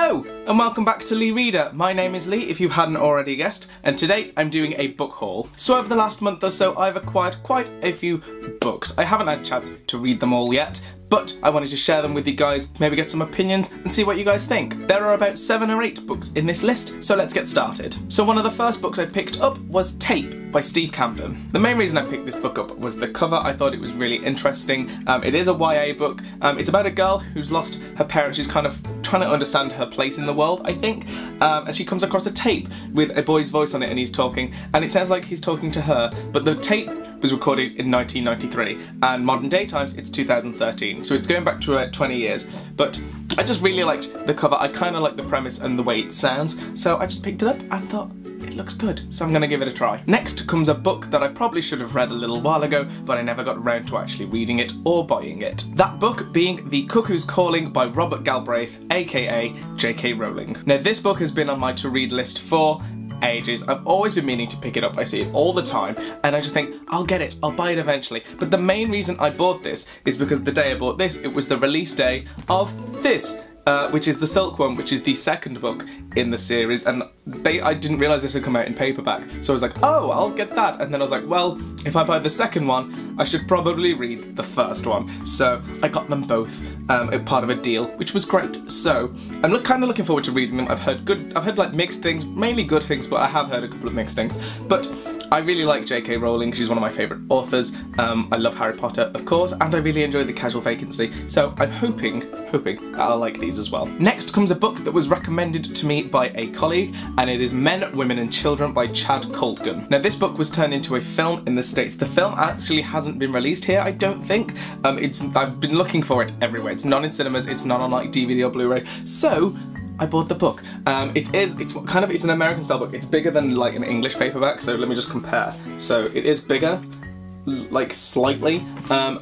Hello and welcome back to LeeReader. My name is Lee, if you hadn't already guessed, and today I'm doing a book haul. So over the last month or so I've acquired quite a few books. I haven't had a chance to read them all yet, but I wanted to share them with you guys, maybe get some opinions and see what you guys think. There are about 7 or 8 books in this list, so let's get started. So one of the first books I picked up was Tape by Steve Camden. The main reason I picked this book up was the cover. I thought it was really interesting. It is a YA book. It's about a girl who's lost her parents. She's kind of trying to understand her place in the world, I think, and she comes across a tape with a boy's voice on it and he's talking, and it sounds like he's talking to her, but the tape was recorded in 1993 and modern day times it's 2013, so it's going back to 20 years, but I just really liked the cover. I kind of like the premise and the way it sounds, so I just picked it up and thought it looks good, so I'm going to give it a try. Next comes a book that I probably should have read a little while ago, but I never got around to actually reading it or buying it. That book being The Cuckoos Calling by Robert Galbraith, aka J.K. Rowling. Now this book has been on my to-read list for ages. I've always been meaning to pick it up. I see it all the time and I just think I'll get it, I'll buy it eventually. But the main reason I bought this is because the day I bought this, it was the release day of this, which is the Silkworm, which is the second book in the series, and I didn't realise this would come out in paperback, so I was like, oh, I'll get that, and then I was like, well, if I buy the second one, I should probably read the first one, so I got them both, part of a deal, which was great. So I'm kind of looking forward to reading them. I've heard like mixed things, mainly good things, but I have heard a couple of mixed things, but I really like J.K. Rowling. She's one of my favourite authors. I love Harry Potter, of course, and I really enjoy The Casual Vacancy, so I'm hoping I'll like these as well. Next comes a book that was recommended to me by a colleague, and it is Men, Women and Children by Chad Coltgun. Now this book was turned into a film in the States. The film actually hasn't been released here, I don't think. I've been looking for it everywhere. It's not in cinemas, it's not on like DVD or Blu-ray, so I bought the book. It's an American style book. It's bigger than like an English paperback, so let me just compare. So it is bigger, like slightly, and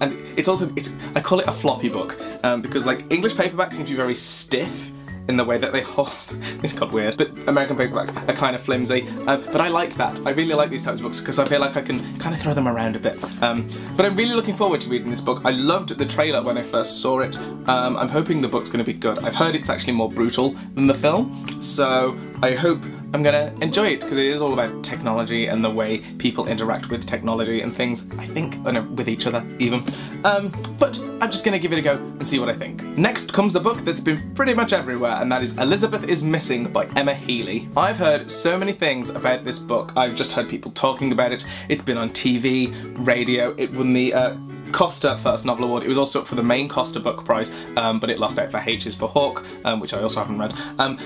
I call it a floppy book, because like English paperbacks seem to be very stiff in the way that they hold. This got weird, but American paperbacks are kind of flimsy, but I like that. I really like these types of books because I feel like I can kind of throw them around a bit. But I'm really looking forward to reading this book. I loved the trailer when I first saw it. I'm hoping the book's going to be good. I've heard it's actually more brutal than the film, so I hope I'm gonna enjoy it because it is all about technology and the way people interact with technology and things, I think, with each other even. But I'm just gonna give it a go and see what I think. Next comes a book that's been pretty much everywhere, and that is Elizabeth is Missing by Emma Healy. I've heard so many things about this book. I've just heard people talking about it. It's been on TV, radio, it won the Costa First Novel Award. It was also up for the main Costa Book Prize, but it lost out for H is for Hawk, which I also haven't read.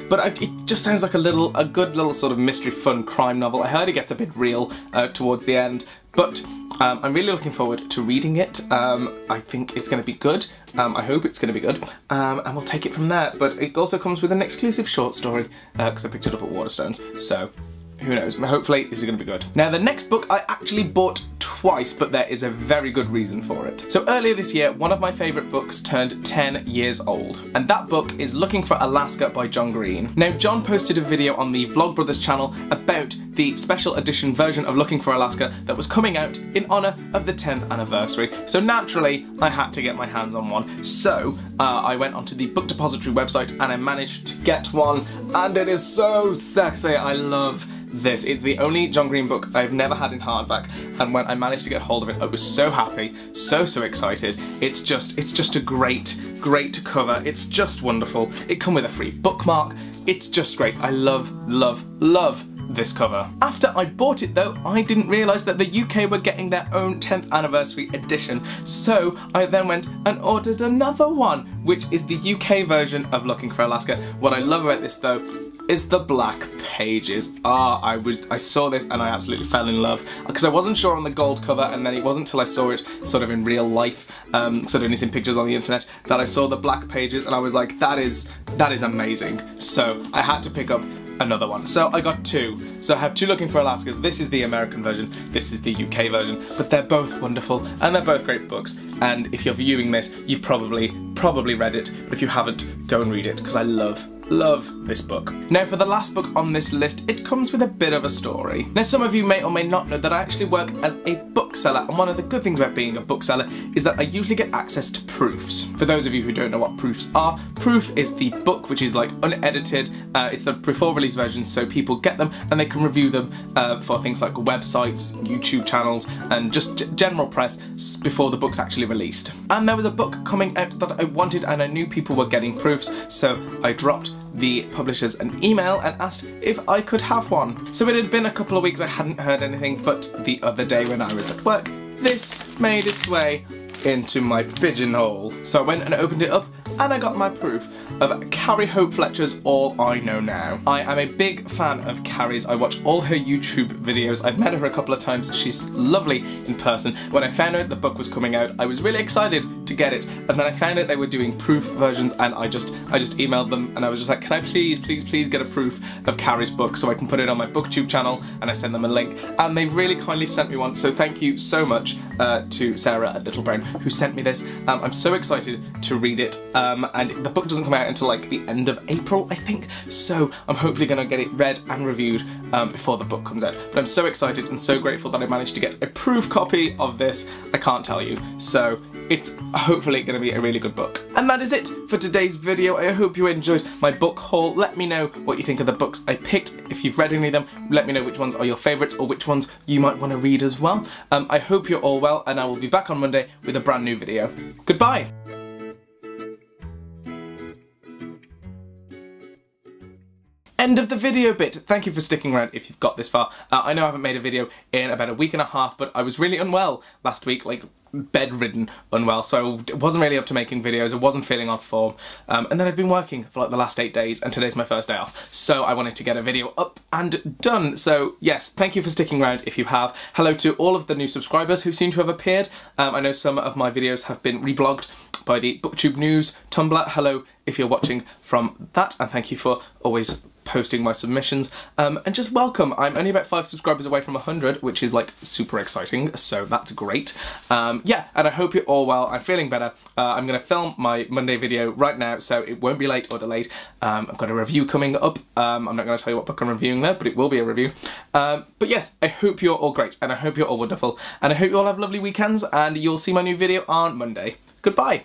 But it just sounds like a good little sort of mystery fun crime novel. I heard it gets a bit real towards the end, but I'm really looking forward to reading it. I think it's going to be good. I hope it's going to be good, and we'll take it from there. But it also comes with an exclusive short story, because I picked it up at Waterstones, so who knows, hopefully this is going to be good. Now the next book I actually bought twice, but there is a very good reason for it. So earlier this year, one of my favourite books turned 10 years old, and that book is Looking for Alaska by John Green. Now John posted a video on the Vlogbrothers channel about the special edition version of Looking for Alaska that was coming out in honour of the 10th anniversary, so naturally I had to get my hands on one. So I went onto the Book Depository website and I managed to get one, and it is so sexy. I love this. It's the only John Green book I've never had in hardback, and when I managed to get hold of it I was so happy, so excited. It's just a great cover. It's just wonderful. It comes with a free bookmark. It's just great. I love this cover. After I bought it though, I didn't realise that the UK were getting their own 10th anniversary edition, so I then went and ordered another one, which is the UK version of Looking for Alaska. What I love about this though is the black pages. I saw this and I absolutely fell in love, because I wasn't sure on the gold cover, and then it wasn't until I saw it sort of in real life, so I'd only seen pictures on the internet, that I saw the black pages and I was like, that is amazing. So I had to pick up another one. So I got two. So I have two Looking for Alaskas. This is the American version, this is the UK version, but they're both wonderful and they're both great books. And if you're viewing this, you've probably read it, but if you haven't, go and read it, because I love love this book. Now for the last book on this list, it comes with a bit of a story. Now some of you may or may not know that I actually work as a bookseller, and one of the good things about being a bookseller is that I usually get access to proofs. For those of you who don't know what proofs are, proof is the book which is like unedited, it's the before release version, so people get them and they can review them for things like websites, YouTube channels and just general press before the book's actually released. And there was a book coming out that I wanted and I knew people were getting proofs, so I dropped the publishers an email and asked if I could have one. So it had been a couple of weeks I hadn't heard anything, but the other day when I was at work, this made its way into my pigeonhole. So I went and opened it up and I got my proof of Carrie Hope Fletcher's All I Know Now. I am a big fan of Carrie's. I watch all her YouTube videos. I've met her a couple of times. She's lovely in person. When I found out the book was coming out, I was really excited to get it, and then I found out they were doing proof versions and I just emailed them and I was just like, can I please get a proof of Carrie's book so I can put it on my booktube channel, and I sent them a link and they really kindly sent me one, so thank you so much to Sarah at Little Brown who sent me this. I'm so excited to read it, and the book doesn't come out until like the end of April I think, so I'm hopefully going to get it read and reviewed before the book comes out. But I'm so excited and so grateful that I managed to get a proof copy of this, I can't tell you. So it's hopefully going to be a really good book. And that is it for today's video. I hope you enjoyed my book haul. Let me know what you think of the books I picked. If you've read any of them, let me know which ones are your favourites or which ones you might want to read as well. I hope you're all well, and I will be back on Monday with a brand new video. Goodbye! End of the video bit. Thank you for sticking around if you've got this far. I know I haven't made a video in about a week and a half, but I was really unwell last week, like bedridden unwell, so I wasn't really up to making videos, I wasn't feeling on form, and then I've been working for like the last 8 days and today's my first day off, so I wanted to get a video up and done. So yes, thank you for sticking around if you have. Hello to all of the new subscribers who seem to have appeared. I know some of my videos have been reblogged by the BookTube News Tumblr. Hello if you're watching from that, and thank you for always posting my submissions, and just welcome. I'm only about 5 subscribers away from 100, which is like super exciting, so that's great. Yeah, and I hope you're all well. I'm feeling better. I'm going to film my Monday video right now, so it won't be late or delayed. I've got a review coming up. I'm not going to tell you what book I'm reviewing there, but it will be a review. But yes, I hope you're all great, and I hope you're all wonderful, and I hope you all have lovely weekends, and you'll see my new video on Monday. Goodbye!